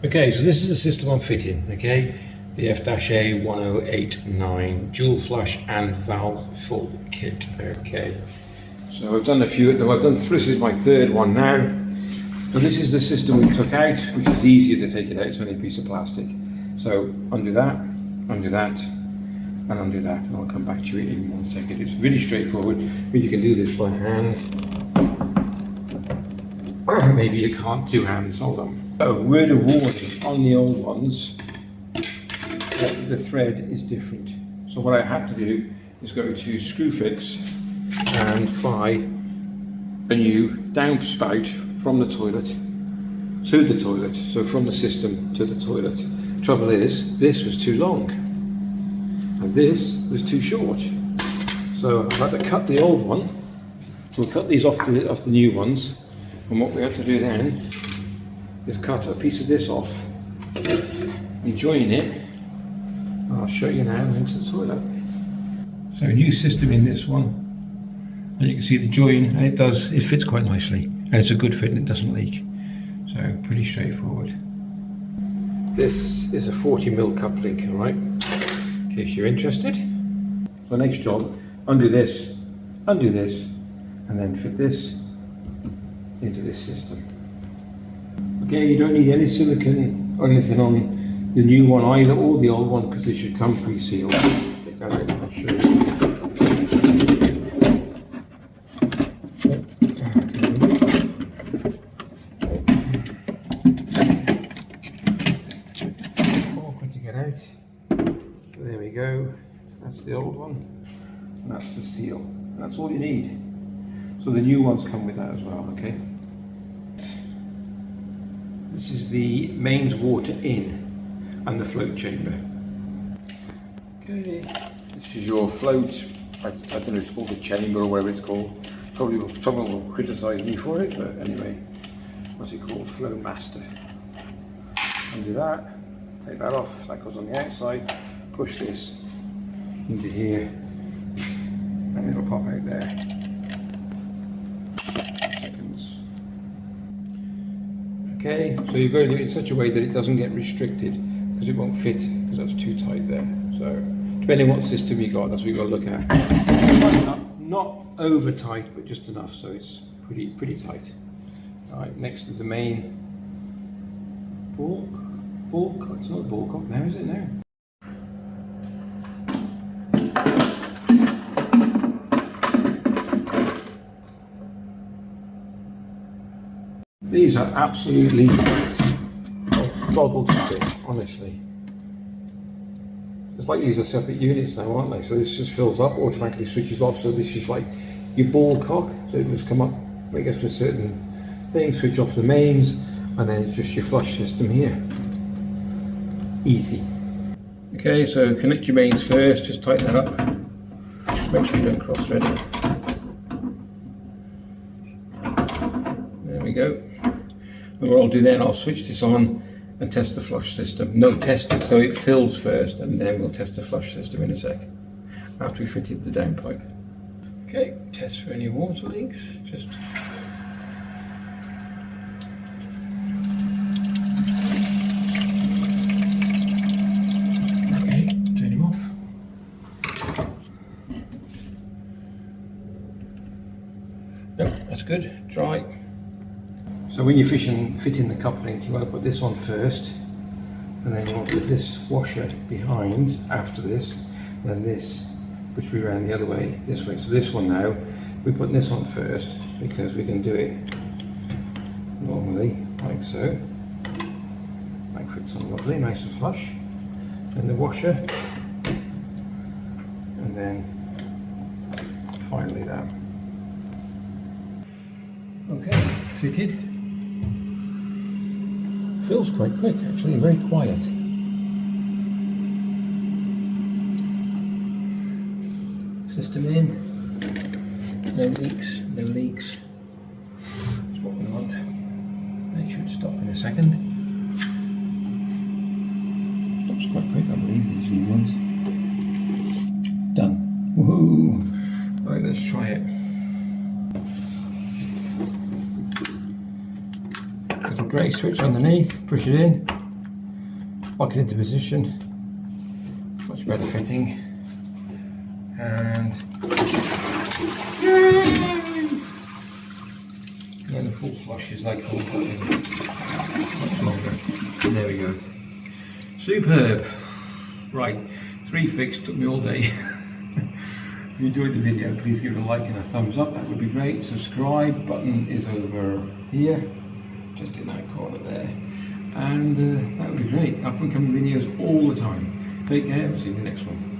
Okay, so this is the system I'm fitting, okay? The F-A1089 dual flush and valve full kit, okay? So I've done a few, this is my third one now. And this is the system we took out, which is easier to take it out, it's only a piece of plastic. So undo that, and undo that, and I'll come back to it in 1 second. It's really straightforward, but you can do this by hand. Maybe you can't two hands, hold on. A word of warning on the old ones, the thread is different. So what I had to do is go to Screwfix and buy a new downspout from the toilet to the toilet, so from the system to the toilet. Trouble is, this was too long and this was too short. So I had to cut the old one. We'll cut these off the new ones, and what we have to do then is cut a piece of this off and join it. I'll show you now into the toilet. So a new system in this one, and you can see the join, and it fits quite nicely, and it's a good fit and it doesn't leak. So pretty straightforward. This is a 40mm coupling, alright, in case you're interested. The next job, undo this, and then fit this into this system. Okay, you don't need any silicone or anything on the new one either, or the old one, because they should come pre-sealed. Take that out and I'll show you. Awkward to get out. So there we go. That's the old one, and that's the seal. And that's all you need. So the new ones come with that as well, okay? This is the mains water in and the float chamber. Okay, this is your float. I don't know, it's called a chamber or whatever it's called. Someone will criticise me for it, but anyway, what's it called? Flomasta. Undo that, take that off, that goes on the outside, push this into here, and it'll pop out there. Okay, so you've got to do it in such a way that it doesn't get restricted, because it won't fit, because that's too tight there. So, depending on what system you got, that's what you've got to look at. Not over tight, but just enough, so it's pretty tight. Alright, next is the main ball cock. It's not a ball cock now, is it now? These are absolutely boggle to fit, honestly. It's like these are separate units now, aren't they? So this just fills up, automatically switches off. So this is like your ball cock. So it just come up when it gets to a certain thing, switch off the mains, and then it's just your flush system here. Easy. Okay, so connect your mains first, just tighten that up. Make sure you don't cross thread it. There we go. And what I'll do then, I'll switch this on and test the flush system. No, test it so it fills first, and then we'll test the flush system in a sec, after we fitted the downpipe. Okay, test for any water leaks. Just okay, turn him off. Nope, that's good. Dry. So when you're fitting the coupling, you want to put this on first, and then you want to put this washer behind after this, and then this, which we ran the other way, this way. So this one now, we're putting this on first, because we can do it normally, like so. That fits on lovely, nice and flush. Then the washer, and then finally that. Okay, fitted. Feels quite quick, actually, very quiet. System in, no leaks. That's what we want. And it should stop in a second. Stops quite quick, I believe, these new ones. Done. Woohoo! Right, let's try it. There's a grey switch underneath, push it in, lock it into position, much better fitting, and then the full flush is like all much longer. And there we go. Superb. Right, 3 fixed, took me all day. If you enjoyed the video, please give it a like and a thumbs up, that would be great. Subscribe button is over here, just in that corner there. And that would be great. Up and coming videos all the time. Take care, we'll see you in the next one.